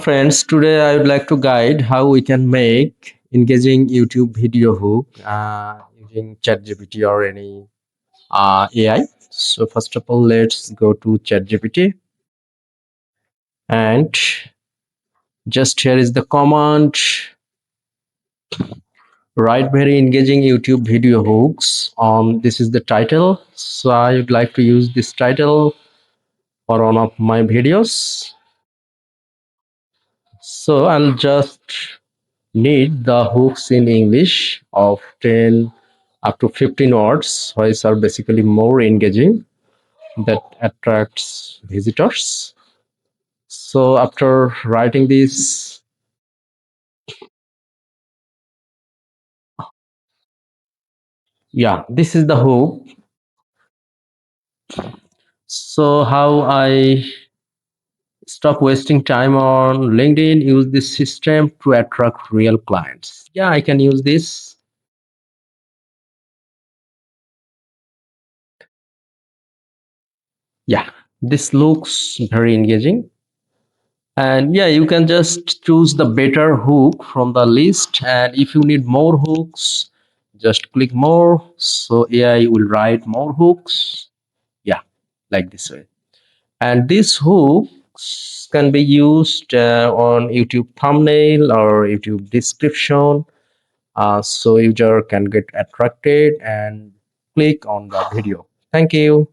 friends, today I would like to guide how we can make engaging YouTube video hook using ChatGPT or any AI. So first of all, let's go to ChatGPT and just here is the command. Write very engaging YouTube video hooks. This is the title. So I would like to use this title for one of my videos. So I'll just need the hooks in English of 10 up to 15 words, which are basically more engaging that attracts visitors. So after writing this, yeah, this is the hook. So how I stop wasting time on LinkedIn, use this system to attract real clients. Yeah, I can use this. Yeah, this looks very engaging. And yeah, you can just choose the better hook from the list. And if you need more hooks, just click more. So AI will write more hooks. Yeah, like this way. And these hooks can be used on YouTube thumbnail or YouTube description. So user can get attracted and click on the video. Thank you.